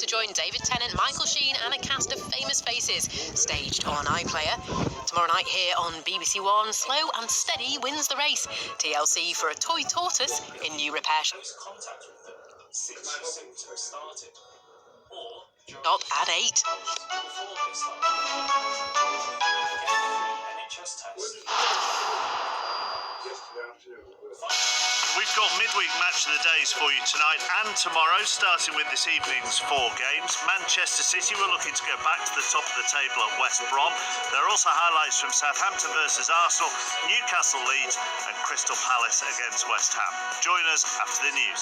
to join David Tennant, Michael Sheen and a cast of famous faces, staged on iPlayer. Tomorrow night here on BBC One, Slow and Steady wins the race. TLC for a toy tortoise in new repair shop at 8. We've got midweek match of the days for you tonight and tomorrow, starting with this evening's 4 games. Manchester City were looking to go back to the top of the table at West Brom. There are also highlights from Southampton versus Arsenal, Newcastle Leeds and Crystal Palace against West Ham. Join us after the news.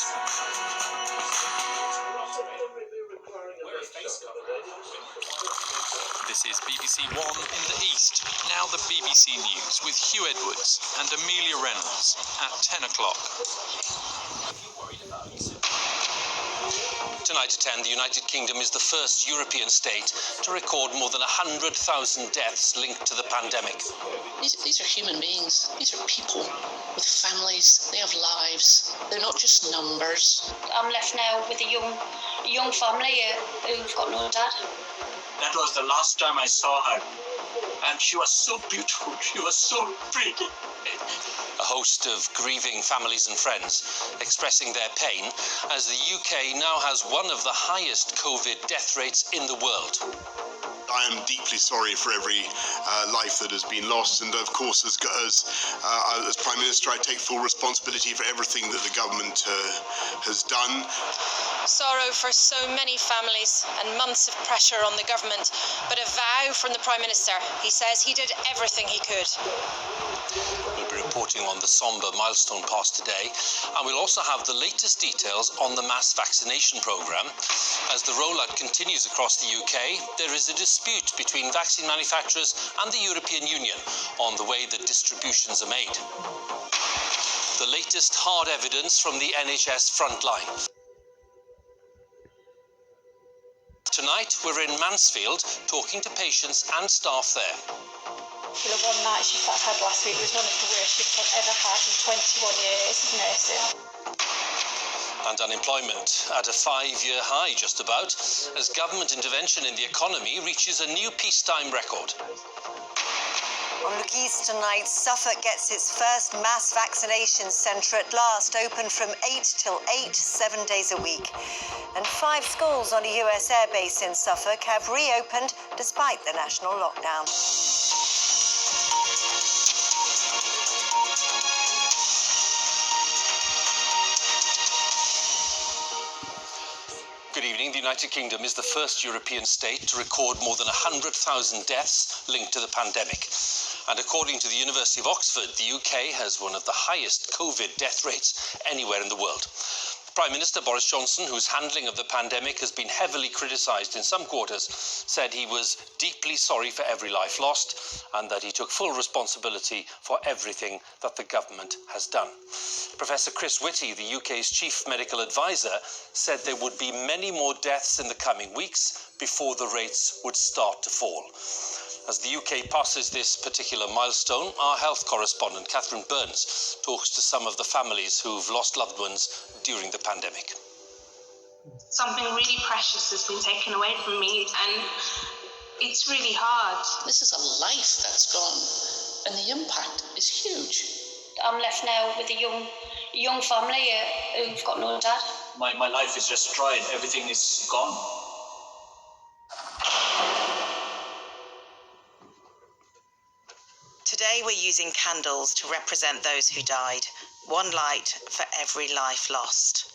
This is BBC One in the East. Now the BBC News with Hugh Edwards and Amelia Reynolds at 10 o'clock. Tonight at 10, the United Kingdom is the first European state to record more than 100,000 deaths linked to the pandemic. These are human beings. These are people with families. They have lives. They're not just numbers. I'm left now with a young family who've got no dad. That was the last time I saw her. And she was so beautiful. She was so pretty. A host of grieving families and friends expressing their pain as the UK now has one of the highest COVID death rates in the world. I am deeply sorry for every life that has been lost, and of course, as Prime Minister, I take full responsibility for everything that the government has done. Sorrow for so many families and months of pressure on the government, but a vow from the Prime Minister. He says he did everything he could. We'll be reporting on the sombre milestone passed today, and we'll also have the latest details on the mass vaccination programme. As the rollout continues across the UK, there is a dispute between vaccine manufacturers and the European Union on the way that distributions are made. The latest hard evidence from the NHS frontline. Tonight, we're in Mansfield talking to patients and staff there. The one night shift that I had last week was one of the worst shifts I've ever had in 21 years of nursing. And unemployment at a 5-year high just about, as government intervention in the economy reaches a new peacetime record. On Look East tonight, Suffolk gets its first mass vaccination centre at last, open from 8 till 8, 7 days a week. And 5 schools on a US airbase in Suffolk have reopened despite the national lockdown. Good evening. The United Kingdom is the first European state to record more than 100,000 deaths linked to the pandemic. And according to the University of Oxford, the UK has one of the highest COVID death rates anywhere in the world. Prime Minister Boris Johnson, whose handling of the pandemic has been heavily criticised in some quarters, said he was deeply sorry for every life lost and that he took full responsibility for everything that the government has done. Professor Chris Whitty, the UK's chief medical advisor, said there would be many more deaths in the coming weeks before the rates would start to fall. As the UK passes this particular milestone, our health correspondent Catherine Burns talks to some of the families who've lost loved ones during the pandemic. Something really precious has been taken away from me, and it's really hard. This is a life that's gone, and the impact is huge. I'm left now with a young family who've got no dad. My life is destroyed. Everything is gone. Today we're using candles to represent those who died. One light for every life lost.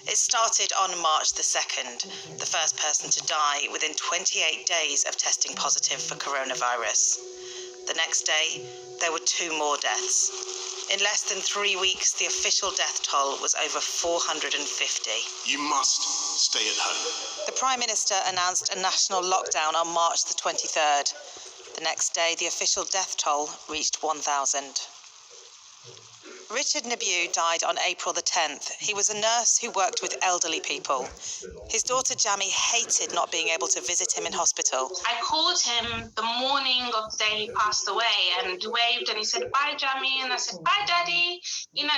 It started on March the 2nd, the first person to die within 28 days of testing positive for coronavirus. The next day, there were 2 more deaths. In less than 3 weeks, the official death toll was over 450. You must stay at home. The Prime Minister announced a national lockdown on March the 23rd. The next day, the official death toll reached 1,000. Richard Nabu died on April the 10th. He was a nurse who worked with elderly people. His daughter Jamie hated not being able to visit him in hospital. I called him the morning of the day he passed away and waved, and he said, "Bye, Jamie." And I said, "Bye, Daddy.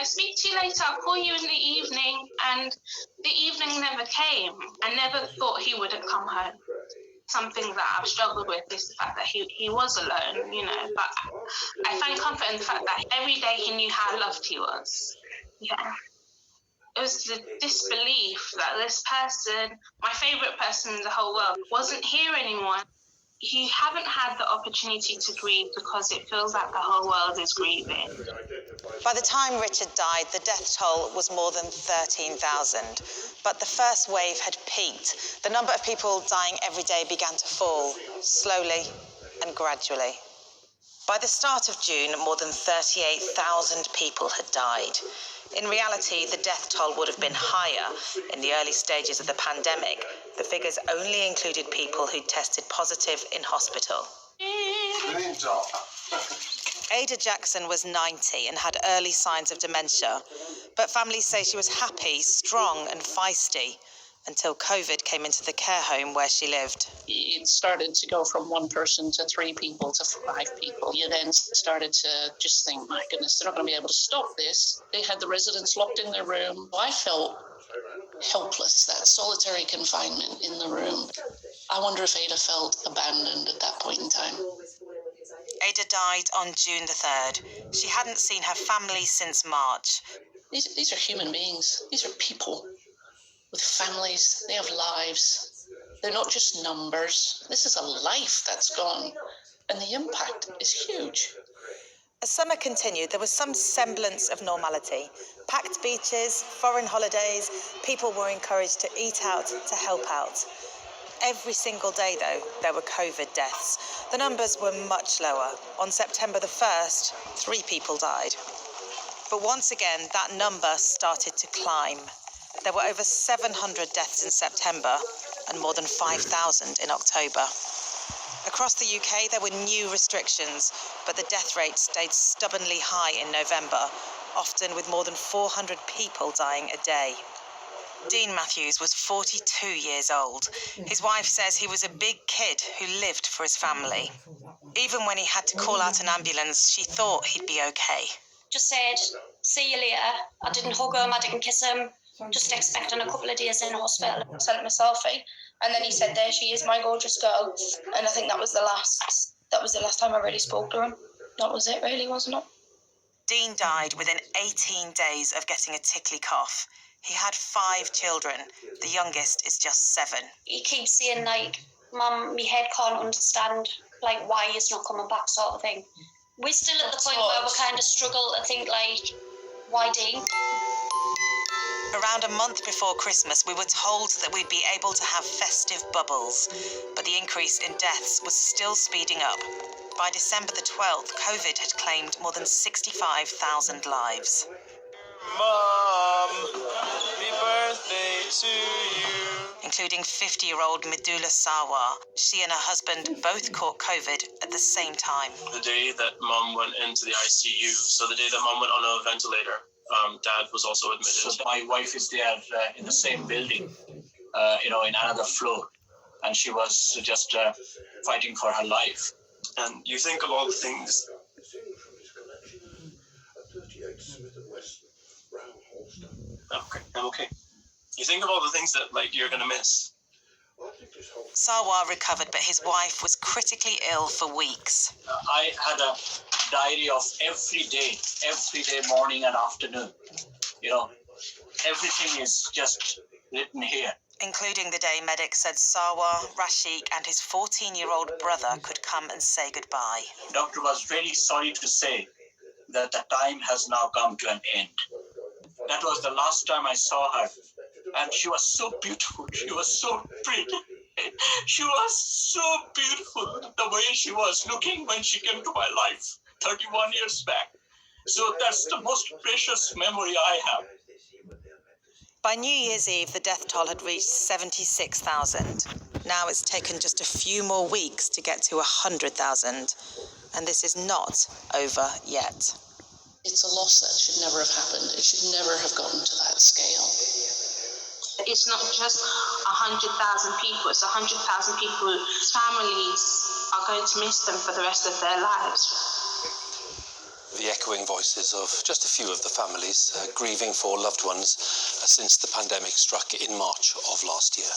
Speak to you later. I'll call you in the evening." And the evening never came. I never thought he would have come home. Something that I've struggled with is the fact that he was alone, but I find comfort in the fact that every day he knew how loved he was. Yeah. It was the disbelief that this person, my favourite person in the whole world, wasn't here anymore. You haven't had the opportunity to grieve because it feels like the whole world is grieving. By the time Richard died, the death toll was more than 13,000. But the first wave had peaked. The number of people dying every day began to fall, slowly and gradually. By the start of June, more than 38,000 people had died. In reality, the death toll would have been higher. In the early stages of the pandemic, the figures only included people who tested positive in hospital. Ada Jackson was 90 and had early signs of dementia, but families say she was happy, strong and feisty until COVID came into the care home where she lived. It started to go from one person to 3 people to 5 people. You then started to just think, my goodness, they're not going to be able to stop this. They had the residents locked in their room. I felt helpless, that solitary confinement in the room. I wonder if Ada felt abandoned at that point in time. Ada died on June the 3rd. She hadn't seen her family since March. These are human beings. These are people with families. They have lives. They're not just numbers. This is a life that's gone, and the impact is huge. As summer continued, there was some semblance of normality. Packed beaches, foreign holidays, people were encouraged to eat out, to help out. Every single day, though, there were COVID deaths. The numbers were much lower. On September the 1st, 3 people died. But once again, that number started to climb. There were over 700 deaths in September and more than 5,000 in October. Across the UK, there were new restrictions, but the death rate stayed stubbornly high in November, often with more than 400 people dying a day. Dean Matthews was 42 years old. His wife says he was a big kid who lived for his family. Even when he had to call out an ambulance, she thought he'd be okay. Just said, "See you later." I didn't hug him, I didn't kiss him. Just expecting a couple of days in hospital. I sent him a selfie, and then he said, "There she is, my gorgeous girl." And I think that was the last time I really spoke to him. That was it, really, wasn't it? Dean died within 18 days of getting a tickly cough. He had 5 children. The youngest is just 7. He keeps saying, like, "Mum, my head can't understand, like, why he's not coming back," sort of thing. We're still at the point where we kind of struggle to think, like, why Dean? Around a month before Christmas, we were told that we'd be able to have festive bubbles, but the increase in deaths was still speeding up. By December the 12th, COVID had claimed more than 65,000 lives. Mom, happy birthday to you. Including 50-year-old Midula Sawa. She and her husband both caught COVID at the same time. The day that Mom went into the ICU, so the day that Mom went on a ventilator, Dad was also admitted. So my wife is there in the same building, in another floor, and she was just fighting for her life. And you think of all the things. I'm okay. You think of all the things that, you're going to miss. Sawa recovered, but his wife was critically ill for weeks. I had a diary of every day, morning and afternoon. Everything is just written here. Including the day medics said Sawa, Rashik and his 14-year-old brother could come and say goodbye. Doctor was very sorry to say that the time has now come to an end. That was the last time I saw her. And she was so beautiful. She was so pretty. She was so beautiful, the way she was looking when she came to my life 31 years back. So that's the most precious memory I have. By New Year's Eve, the death toll had reached 76,000. Now it's taken just a few more weeks to get to 100,000. And this is not over yet. It's a loss that should never have happened. It should never have gotten to that scale. It's not just 100,000 people, it's 100,000 people whose families are going to miss them for the rest of their lives. The echoing voices of just a few of the families grieving for loved ones since the pandemic struck in March of last year.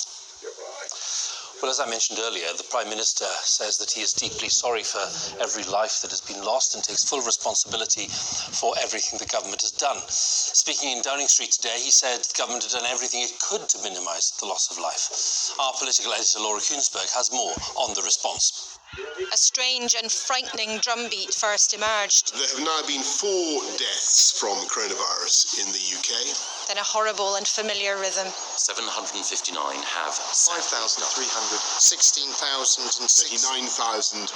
Well, as I mentioned earlier, the Prime Minister says that he is deeply sorry for every life that has been lost and takes full responsibility for everything the government has done. Speaking in Downing Street today, he said the government had done everything it could to minimise the loss of life. Our political editor, Laura Kuensberg, has more on the response. A strange and frightening drumbeat first emerged. There have now been 4 deaths from coronavirus in the UK. Then a horrible and familiar rhythm. 759 have 5,300, 16,000 and 39,728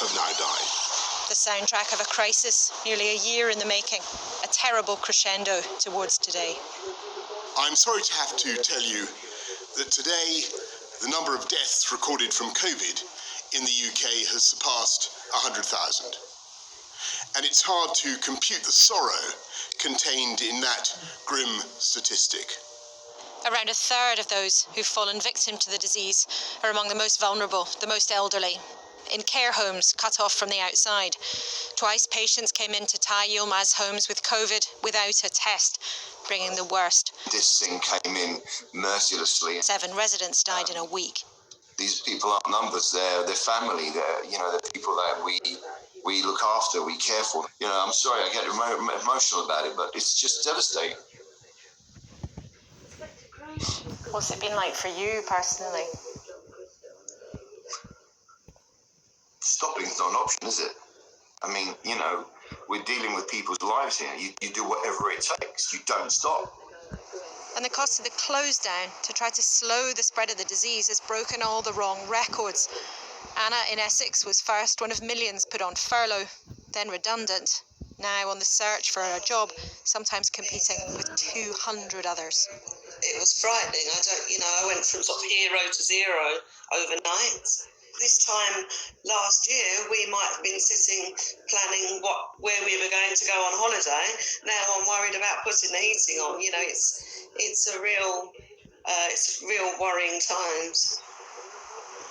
have now died. The soundtrack of a crisis, nearly a year in the making. A terrible crescendo towards today. I'm sorry to have to tell you that today the number of deaths recorded from COVID in the UK has surpassed 100,000. And it's hard to compute the sorrow contained in that grim statistic. Around a third of those who've fallen victim to the disease are among the most vulnerable, the most elderly. In care homes cut off from the outside. Twice patients came into Thai Yilmaz homes with COVID without a test, bringing the worst. This thing came in mercilessly. 7 residents died in a week. These people aren't numbers, they're family, they're people that we look after, we care for. I'm sorry, I get emotional about it, but it's just devastating. What's it been like for you personally? Stopping's not an option, is it? I mean, we're dealing with people's lives here. You do whatever it takes. You don't stop. And the cost of the close down to try to slow the spread of the disease has broken all the wrong records. Anna in Essex was first one of millions put on furlough, then redundant, now on the search for a job, sometimes competing with 200 others. It was frightening. I went from sort of hero to zero overnight. This time last year, we might have been sitting planning where we were going to go on holiday. Now I'm worried about putting the heating on. It's real worrying times.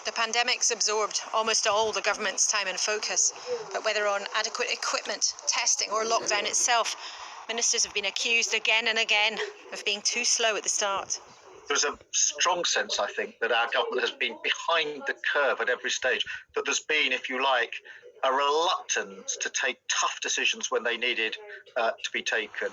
The pandemic's absorbed almost all the government's time and focus, but whether on adequate equipment, testing or lockdown itself, ministers have been accused again and again of being too slow at the start. There's a strong sense, I think, that our government has been behind the curve at every stage, that there's been, if you like, a reluctance to take tough decisions when they needed to be taken.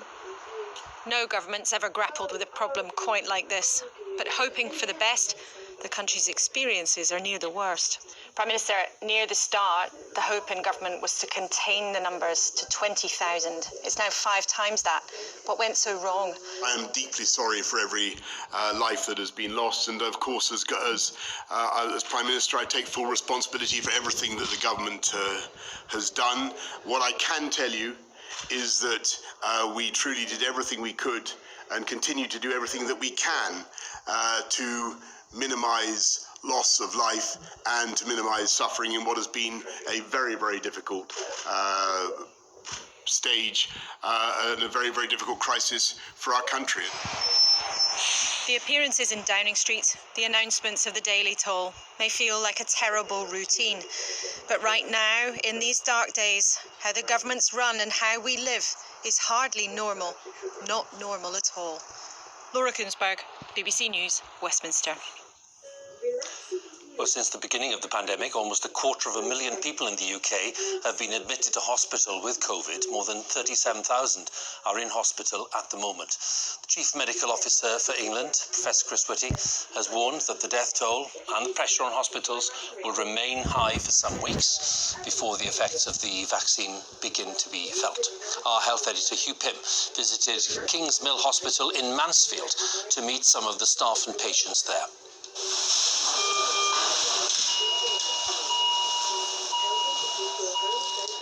No government's ever grappled with a problem quite like this, but hoping for the best, the country's experiences are near the worst. Prime Minister, near the start, the hope in government was to contain the numbers to 20,000. It's now 5 times that. What went so wrong? I am deeply sorry for every life that has been lost, and of course, as Prime Minister, I take full responsibility for everything that the government has done. What I can tell you is that we truly did everything we could and continue to do everything that we can to minimise loss of life and to minimise suffering in what has been a very, very difficult stage and a very, very difficult crisis for our country. The appearances in Downing Street, the announcements of the daily toll, may feel like a terrible routine. But right now, in these dark days, how the government's run and how we live is hardly normal. Not normal at all. Laura Kuensberg, BBC News, Westminster. Well, since the beginning of the pandemic, almost 250,000 people in the UK have been admitted to hospital with COVID. More than 37,000 are in hospital at the moment. The Chief Medical Officer for England, Professor Chris Whitty, has warned that the death toll and the pressure on hospitals will remain high for some weeks before the effects of the vaccine begin to be felt. Our health editor, Hugh Pym, visited King's Mill Hospital in Mansfield to meet some of the staff and patients there.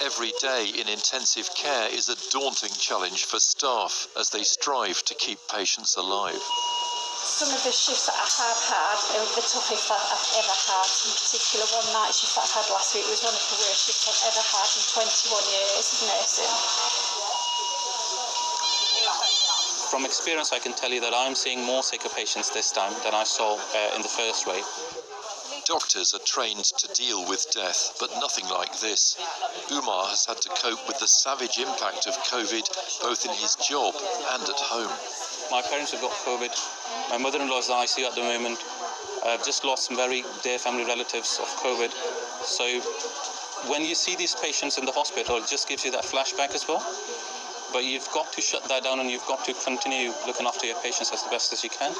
Every day in intensive care is a daunting challenge for staff as they strive to keep patients alive. Some of the shifts that I have had are the toughest that I've ever had. In particular, one night shift that I had last week was one of the worst shifts I've ever had in 21 years of nursing. From experience, I can tell you that I'm seeing more sicker patients this time than I saw in the first wave. Doctors are trained to deal with death, but nothing like this. Umar has had to cope with the savage impact of COVID, both in his job and at home. My parents have got COVID. My mother-in-law is in the ICU at the moment. I've just lost some very dear family relatives of COVID. So when you see these patients in the hospital, it just gives you that flashback as well. But you've got to shut that down and you've got to continue looking after your patients as the best as you can.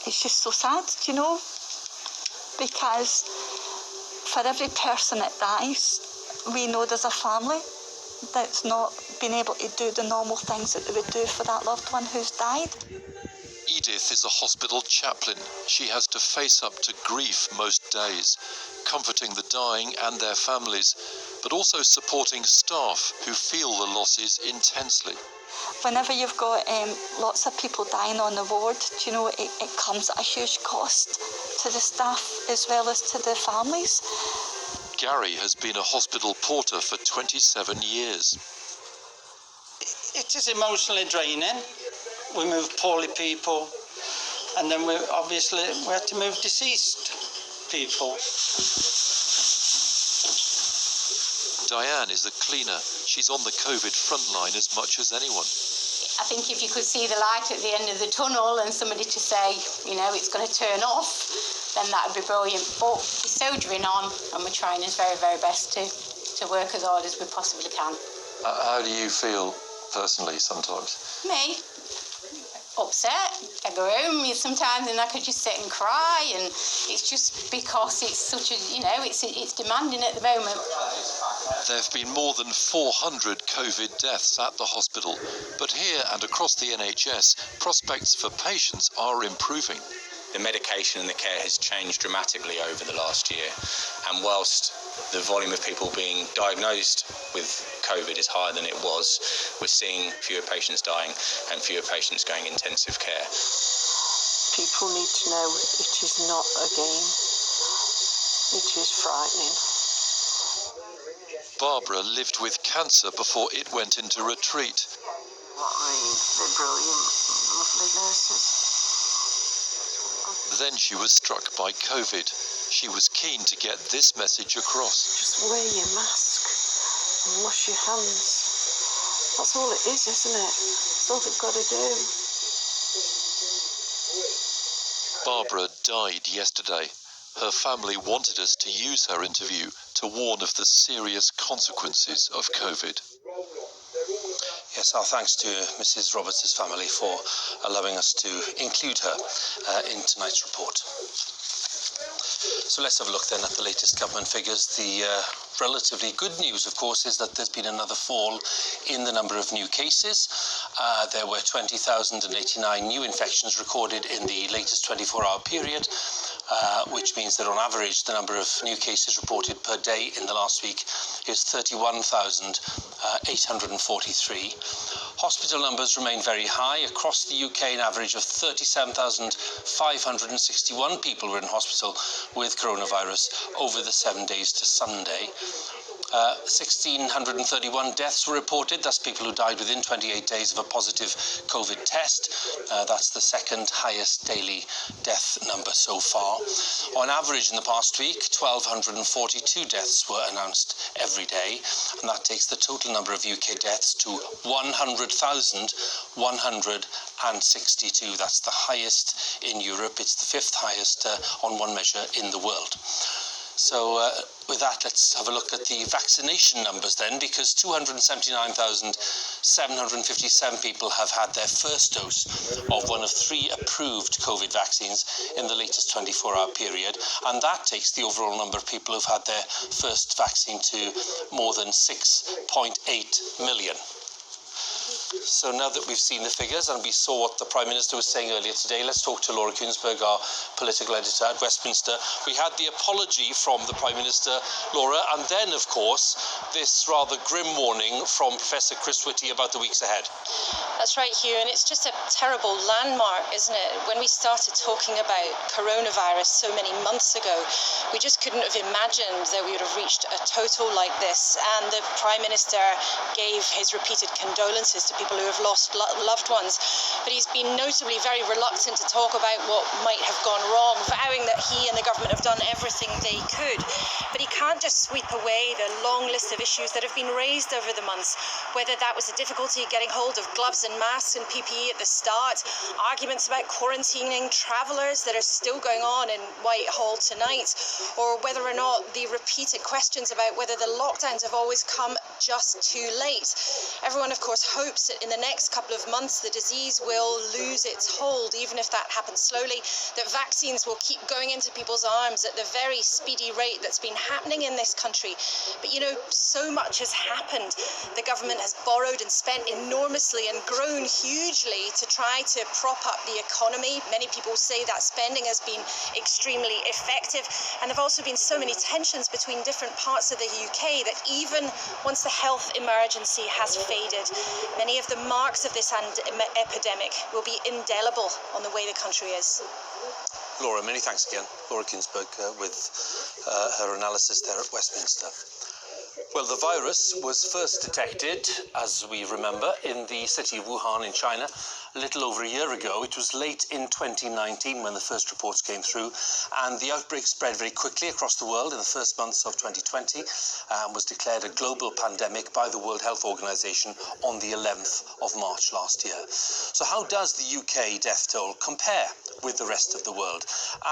It's just so sad, you know, because for every person that dies, we know there's a family that's not been able to do the normal things that they would do for that loved one who's died. Edith is a hospital chaplain. She has to face up to grief most days, comforting the dying and their families, but also supporting staff who feel the losses intensely. Whenever you've got lots of people dying on the ward, you know, it comes at a huge cost to the staff as well as to the families. Gary has been a hospital porter for 27 years. It is emotionally draining. We move poorly people, and then we have to move deceased people. Diane is a cleaner. She's on the COVID frontline as much as anyone. I think if you could see the light at the end of the tunnel and somebody to say, you know, it's going to turn off, then that would be brilliant. But we're soldiering on and we're trying our very, very best to work as hard as we possibly can. How do you feel personally sometimes? Me? Upset. I go home sometimes and I could just sit and cry, and it's just because it's such a, you know, it's demanding at the moment. There have been more than 400 COVID deaths at the hospital, but here and across the NHS, prospects for patients are improving. The medication and the care has changed dramatically over the last year, and whilst the volume of people being diagnosed with COVID is higher than it was, we're seeing fewer patients dying and fewer patients going intensive care. People need to know it is not a game. It is frightening. Barbara lived with cancer before it went into retreat. They're brilliant, lovely nurses. Then she was struck by COVID. She was keen to get this message across. Just wear your mask and wash your hands. That's all it is, isn't it? That's all they've got to do. Barbara died yesterday. Her family wanted us to use her interview to warn of the serious consequences of COVID. Yes, our thanks to Mrs. Roberts' family for allowing us to include her in tonight's report. So let's have a look then at the latest government figures. The relatively good news, of course, is that there's been another fall in the number of new cases. There were 20,089 new infections recorded in the latest 24-hour period, which means that on average the number of new cases reported per day in the last week is 31,843. Hospital numbers remain very high. Across the UK, an average of 37,561 people were in hospital with coronavirus over the 7 days to Sunday. 1,631 deaths were reported. That's people who died within 28 days of a positive COVID test. That's the second highest daily death number so far. On average in the past week, 1,242 deaths were announced every day, and that takes the total number of UK deaths to 100,162. That's the highest in Europe. It's the fifth highest on one measure in the world. So with that, let's have a look at the vaccination numbers then, because 279,757 people have had their first dose of one of 3 approved COVID vaccines in the latest 24-hour period, and that takes the overall number of people who've had their first vaccine to more than 6.8 million. So now that we've seen the figures and we saw what the Prime Minister was saying earlier today, let's talk to Laura Kuenssberg, our political editor at Westminster. We had the apology from the Prime Minister, Laura, and then, of course, this rather grim warning from Professor Chris Whitty about the weeks ahead. That's right, Hugh, and it's just a terrible landmark, isn't it? When we started talking about coronavirus so many months ago, we just couldn't have imagined that we would have reached a total like this, and the Prime Minister gave his repeated condolences to people who have lost loved ones, but he's been notably very reluctant to talk about what might have gone wrong, vowing that he and the government have done everything they could. But he can't just sweep away the long list of issues that have been raised over the months, whether that was the difficulty getting hold of gloves and masks and PPE at the start, arguments about quarantining travellers that are still going on in Whitehall tonight, or whether or not the repeated questions about whether the lockdowns have always come just too late. Everyone, of course, hopes that in the next couple of months the disease will lose its hold, even if that happens slowly, that vaccines will keep going into people's arms at the very speedy rate that's been happening in this country. But, you know, so much has happened. The government has borrowed and spent enormously and grown hugely to try to prop up the economy. Many people say that spending has been extremely effective, and there have also been so many tensions between different parts of the UK that even once the health emergency has faded, many of the marks of this epidemic will be indelible on the way the country is. Laura, many thanks again. Laura Kuenssberg with her analysis there at Westminster. Well, the virus was first detected, as we remember, in the city of Wuhan in China a little over a year ago. It was late in 2019 when the first reports came through, and the outbreak spread very quickly across the world in the first months of 2020 and was declared a global pandemic by the World Health Organization on the 11th of March last year. So how does the UK death toll compare with the rest of the world?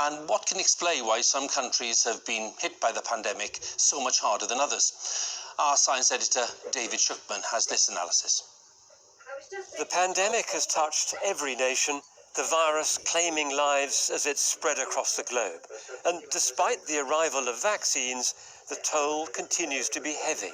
And what can explain why some countries have been hit by the pandemic so much harder than others? Our science editor, David Shukman, has this analysis. The pandemic has touched every nation, the virus claiming lives as it spread across the globe. And despite the arrival of vaccines, the toll continues to be heavy.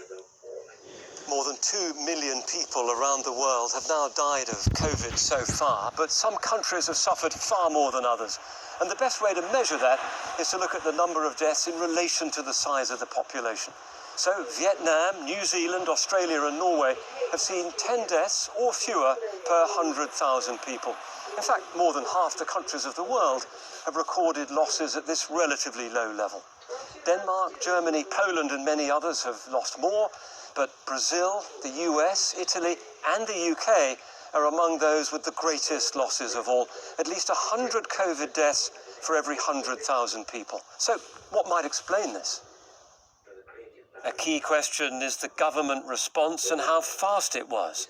More than 2 million people around the world have now died of COVID so far, but some countries have suffered far more than others. And the best way to measure that is to look at the number of deaths in relation to the size of the population. So Vietnam, New Zealand, Australia and Norway have seen 10 deaths or fewer per 100,000 people. In fact, more than half the countries of the world have recorded losses at this relatively low level. Denmark, Germany, Poland and many others have lost more, but Brazil, the US, Italy and the UK are among those with the greatest losses of all. At least 100 COVID deaths for every 100,000 people. So what might explain this? A key question is the government response and how fast it was.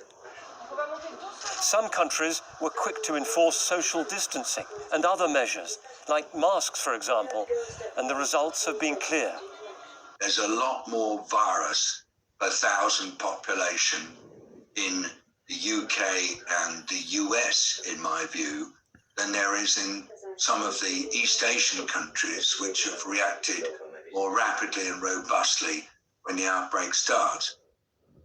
Some countries were quick to enforce social distancing and other measures, like masks, for example, and the results have been clear. There's a lot more virus per thousand population in the UK and the US, in my view, than there is in some of the East Asian countries, which have reacted more rapidly and robustly when the outbreak starts.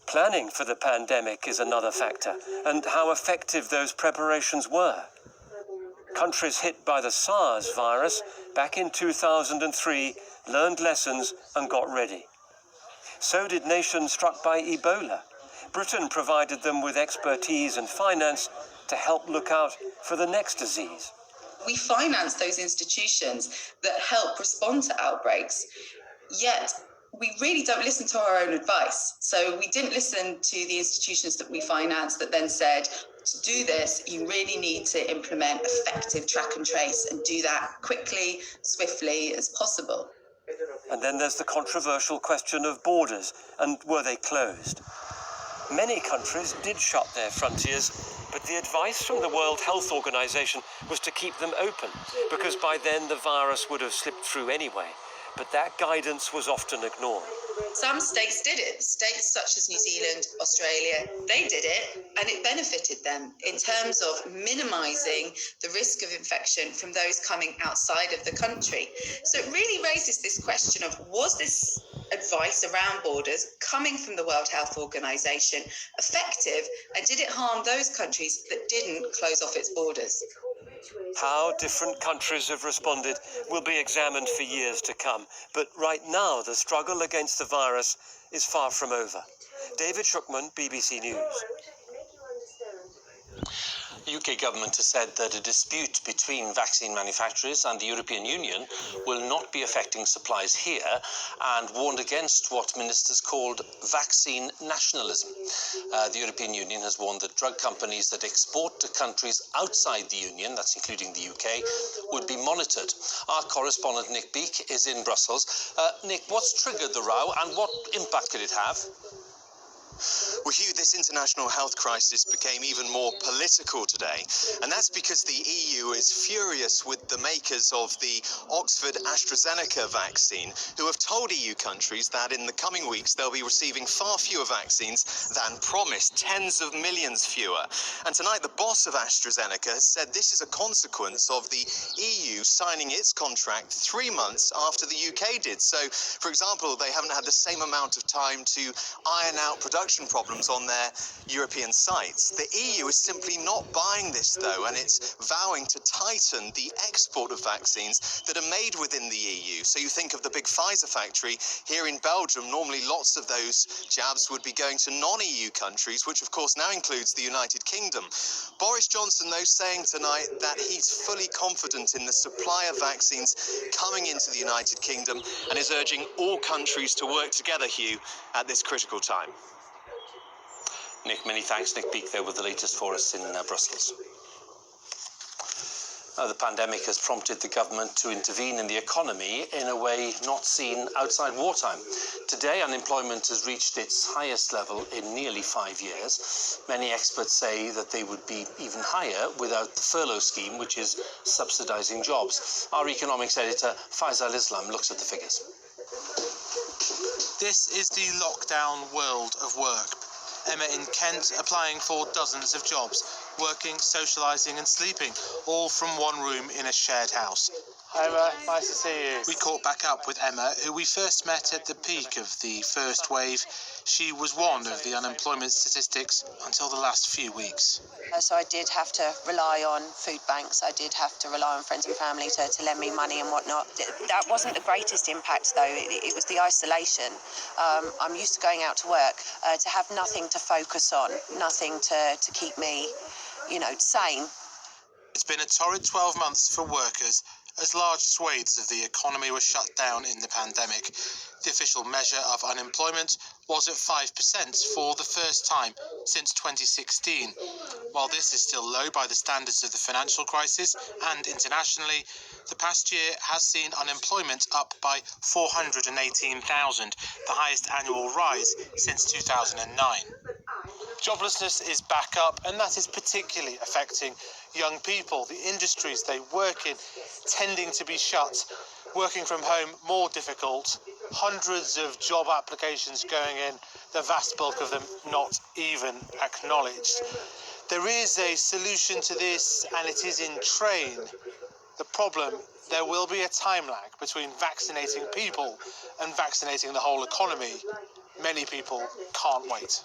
Planning for the pandemic is another factor, and how effective those preparations were. Countries hit by the SARS virus back in 2003 learned lessons and got ready. So did nations struck by Ebola. Britain provided them with expertise and finance to help look out for the next disease. We finance those institutions that help respond to outbreaks, yet we really don't listen to our own advice. So we didn't listen to the institutions that we finance that then said, to do this, you really need to implement effective track and trace and do that quickly, swiftly as possible. And then there's the controversial question of borders, and were they closed? Many countries did shut their frontiers, but the advice from the World Health Organization was to keep them open, because by then the virus would have slipped through anyway. But that guidance was often ignored. Some states did it. States such as New Zealand, Australia, they did it, and it benefited them in terms of minimising the risk of infection from those coming outside of the country. So it really raises this question of, was this advice around borders coming from the World Health Organization effective, and did it harm those countries that didn't close off its borders? How different countries have responded will be examined for years to come. But right now, the struggle against the virus is far from over. David Shukman, BBC News. The UK government has said that a dispute between vaccine manufacturers and the European Union will not be affecting supplies here, and warned against what ministers called vaccine nationalism. The European Union has warned that drug companies that export to countries outside the Union, that's including the UK, would be monitored. Our correspondent Nick Beake is in Brussels. Nick, what's triggered the row and what impact could it have? Well, Hugh, this international health crisis became even more political today, and that's because the EU is furious with the makers of the Oxford AstraZeneca vaccine, who have told EU countries that in the coming weeks they'll be receiving far fewer vaccines than promised, tens of millions fewer. And tonight the boss of AstraZeneca has said this is a consequence of the EU signing its contract 3 months after the UK did. So, for example, they haven't had the same amount of time to iron out production problems on their European sites. The EU is simply not buying this, though, and it's vowing to tighten the export of vaccines that are made within the EU. So you think of the big Pfizer factory here in Belgium. Normally lots of those jabs would be going to non-EU countries, which of course now includes the United Kingdom. Boris Johnson, though, saying tonight that he's fully confident in the supply of vaccines coming into the United Kingdom and is urging all countries to work together, Hugh, at this critical time. Nick, many thanks. Nick Beake there with the latest for us in Brussels. The pandemic has prompted the government to intervene in the economy in a way not seen outside wartime. Today, unemployment has reached its highest level in nearly 5 years. Many experts say that they would be even higher without the furlough scheme, which is subsidising jobs. Our economics editor, Faisal Islam, looks at the figures. This is the lockdown world of work. Emma in Kent applying for dozens of jobs, working, socialising and sleeping, all from one room in a shared house. Hi Emma, nice to see you. We caught back up with Emma, who we first met at the peak of the first wave. She was one of the unemployment statistics until the last few weeks. So I did have to rely on food banks, I did have to rely on friends and family to lend me money and whatnot. That wasn't the greatest impact though, it was the isolation. I'm used to going out to work, to have nothing to focus on, nothing to keep me, sane. It's been a torrid 12 months for workers, as large swathes of the economy were shut down in the pandemic. The official measure of unemployment was at 5% for the first time since 2016. While this is still low by the standards of the financial crisis and internationally, the past year has seen unemployment up by 418,000, the highest annual rise since 2009. Joblessness is back up, and that is particularly affecting young people. The industries they work in tending to be shut, working from home more difficult, hundreds of job applications going in, the vast bulk of them not even acknowledged. There is a solution to this, and it is in train. The problem, there will be a time lag between vaccinating people and vaccinating the whole economy. Many people can't wait.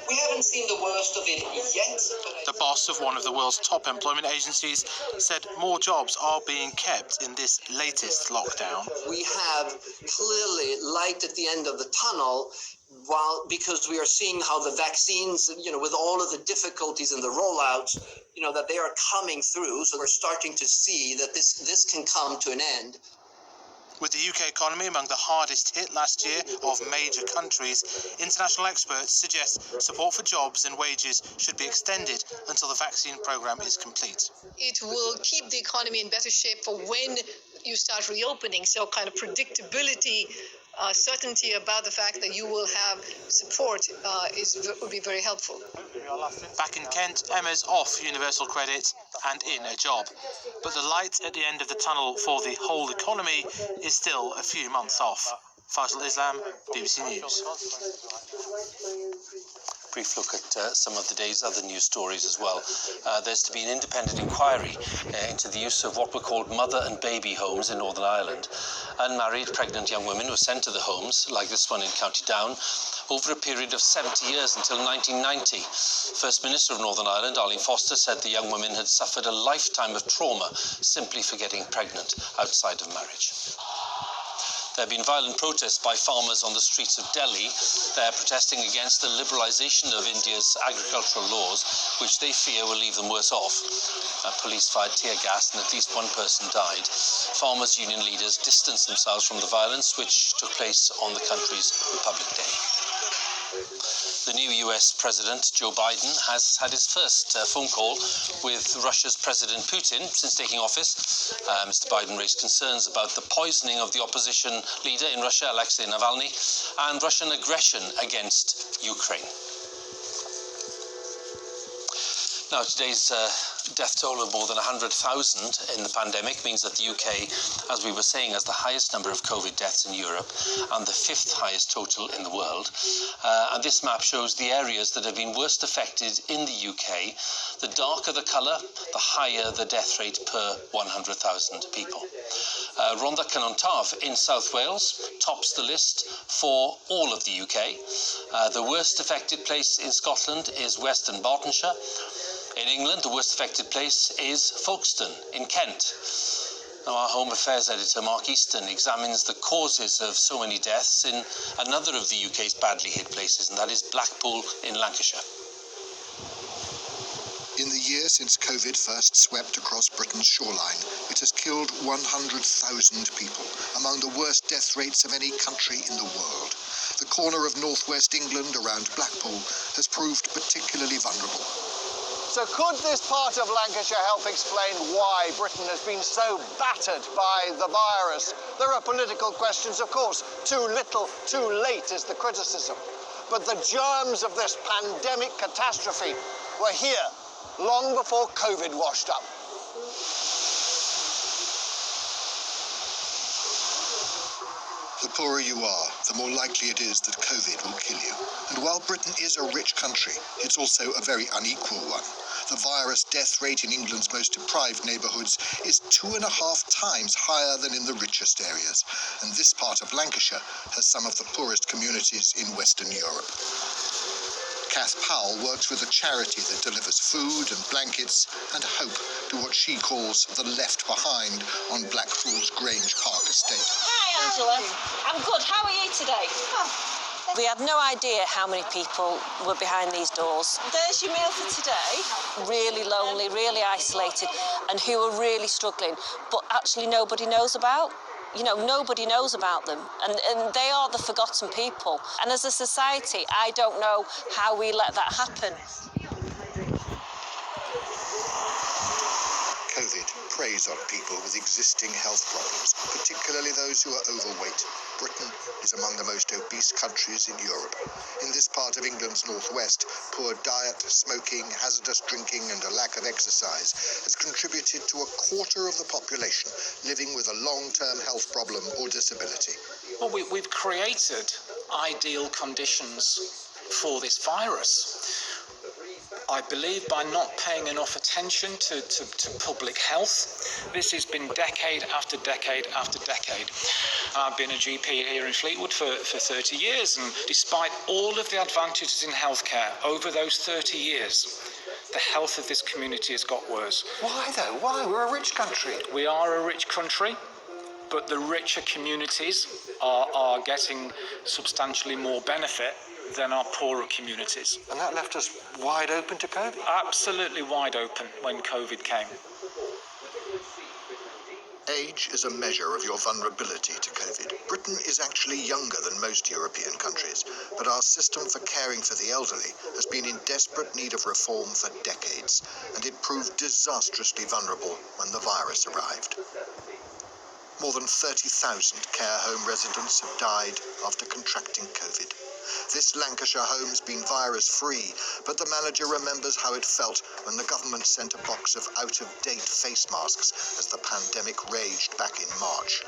We haven't seen the worst of it yet. The boss of one of the world's top employment agencies said more jobs are being kept in this latest lockdown. We have clearly light at the end of the tunnel, because we are seeing how the vaccines, with all of the difficulties in the rollout, that they are coming through. So we're starting to see that this can come to an end. With the UK economy among the hardest hit last year of major countries, international experts suggest support for jobs and wages should be extended until the vaccine programme is complete. It will keep the economy in better shape for when you start reopening, so kind of predictability, certainty about the fact that you will have support would be very helpful. Back in Kent, Emma's off universal credit and in a job. But the light at the end of the tunnel for the whole economy is still a few months off. Faisal Islam, BBC News. Brief look at some of the day's other news stories as well. There's to be an independent inquiry into the use of what were called mother and baby homes in Northern Ireland. Unmarried pregnant young women were sent to the homes, like this one in County Down, over a period of 70 years until 1990. First Minister of Northern Ireland, Arlene Foster, said the young women had suffered a lifetime of trauma simply for getting pregnant outside of marriage. There have been violent protests by farmers on the streets of Delhi. They're protesting against the liberalisation of India's agricultural laws, which they fear will leave them worse off. Police fired tear gas and at least one person died. Farmers' union leaders distanced themselves from the violence, which took place on the country's Republic Day. The new US President, Joe Biden, has had his first phone call with Russia's President Putin since taking office. Mr. Biden raised concerns about the poisoning of the opposition leader in Russia, Alexei Navalny, and Russian aggression against Ukraine. Now, today's death toll of more than 100,000 in the pandemic means that the UK, as we were saying, has the highest number of COVID deaths in Europe and the 5th highest total in the world. And this map shows the areas that have been worst affected in the UK. The darker the colour, the higher the death rate per 100,000 people. Rhondda Cynon Taf in South Wales tops the list for all of the UK. The worst affected place in Scotland is Western Bartonshire. In England, the worst affected place is Folkestone in Kent. Now, our Home Affairs editor, Mark Easton, examines the causes of so many deaths in another of the UK's badly hit places, and that is Blackpool in Lancashire. In the year since COVID first swept across Britain's shoreline, it has killed 100,000 people, among the worst death rates of any country in the world. The corner of northwest England around Blackpool has proved particularly vulnerable. So could this part of Lancashire help explain why Britain has been so battered by the virus? There are political questions, of course. Too little, too late is the criticism. But the germs of this pandemic catastrophe were here long before COVID washed up. The poorer you are, the more likely it is that COVID will kill you. And while Britain is a rich country, it's also a very unequal one. The virus death rate in England's most deprived neighbourhoods is 2.5 times higher than in the richest areas. And this part of Lancashire has some of the poorest communities in Western Europe. Kath Powell works with a charity that delivers food and blankets and hope to what she calls the left behind on Blackpool's Grange Park estate. Hi, Angela. I'm good. How are you today? We had no idea how many people were behind these doors. There's your meal for today. Really lonely, really isolated, and who are really struggling, but actually nobody knows about. You know, nobody knows about them, and they are the forgotten people. And as a society, I don't know how we let that happen. COVID preys on people with existing health problems, particularly those who are overweight. Britain is among the most obese countries in Europe. In this part of England's northwest, poor diet, smoking, hazardous drinking and a lack of exercise has contributed to a quarter of the population living with a long-term health problem or disability. Well, we've created ideal conditions for this virus. I believe by not paying enough attention to public health. This has been decade after decade after decade. I've been a GP here in Fleetwood for 30 years, and despite all of the advantages in healthcare over those 30 years, the health of this community has got worse. Why though? Why? We're a rich country. We are a rich country, but the richer communities are getting substantially more benefit than our poorer communities. And that left us wide open to COVID? Absolutely wide open when COVID came. Age is a measure of your vulnerability to COVID. Britain is actually younger than most European countries, but our system for caring for the elderly has been in desperate need of reform for decades, and it proved disastrously vulnerable when the virus arrived. More than 30,000 care home residents have died after contracting COVID. This Lancashire home's been virus-free, but the manager remembers how it felt when the government sent a box of out-of-date face masks as the pandemic raged back in March.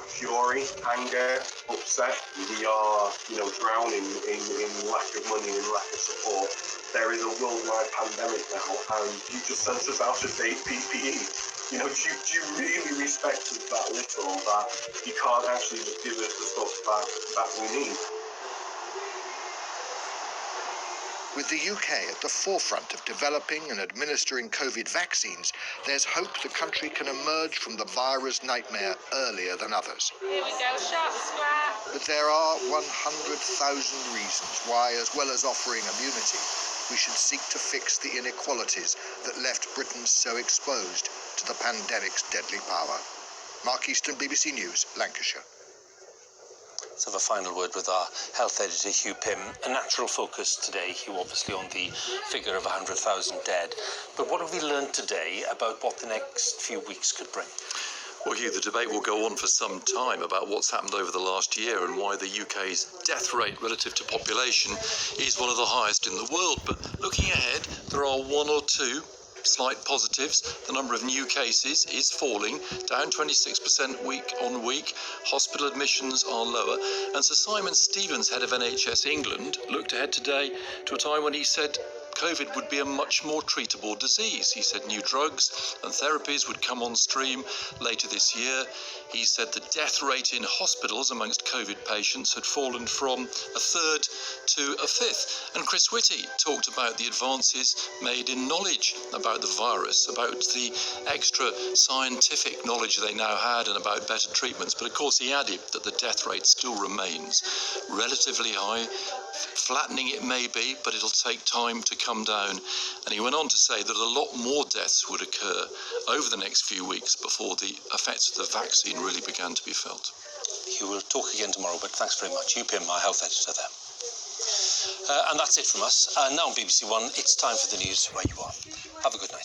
Fury, anger, upset. We are, drowning in lack of money and lack of support. There is a worldwide pandemic now, and you just sent us out-of-date PPE. Do you really respect us that little that you can't actually just give us the stuff that we need? With the UK at the forefront of developing and administering COVID vaccines, there's hope the country can emerge from the virus nightmare earlier than others. Here we go, shot scrap. But there are 100,000 reasons why, as well as offering immunity, we should seek to fix the inequalities that left Britain so exposed to the pandemic's deadly power. Mark Easton, BBC News, Lancashire. Let's have a final word with our health editor, Hugh Pym. A natural focus today, Hugh, obviously on the figure of 100,000 dead. But what have we learned today about what the next few weeks could bring? Well, Hugh, the debate will go on for some time about what's happened over the last year and why the UK's death rate relative to population is one of the highest in the world. But looking ahead, there are one or two slight positives. The number of new cases is falling, down 26% week on week. Hospital admissions are lower. And Sir Simon Stevens, head of NHS England, looked ahead today to a time when he said COVID would be a much more treatable disease. He said new drugs and therapies would come on stream later this year. He said the death rate in hospitals amongst COVID patients had fallen from a third to a fifth. And Chris Whitty talked about the advances made in knowledge about the virus, about the extra scientific knowledge they now had and about better treatments. But of course he added that the death rate still remains relatively high. Flattening it may be, but it'll take time to come down. And he went on to say that a lot more deaths would occur over the next few weeks before the effects of the vaccine really began to be felt. Hugh, we'll talk again tomorrow, but thanks very much. Hugh Pym, our health editor there. And that's it from us. Now on BBC One, it's time for the news where you are. Have a good night.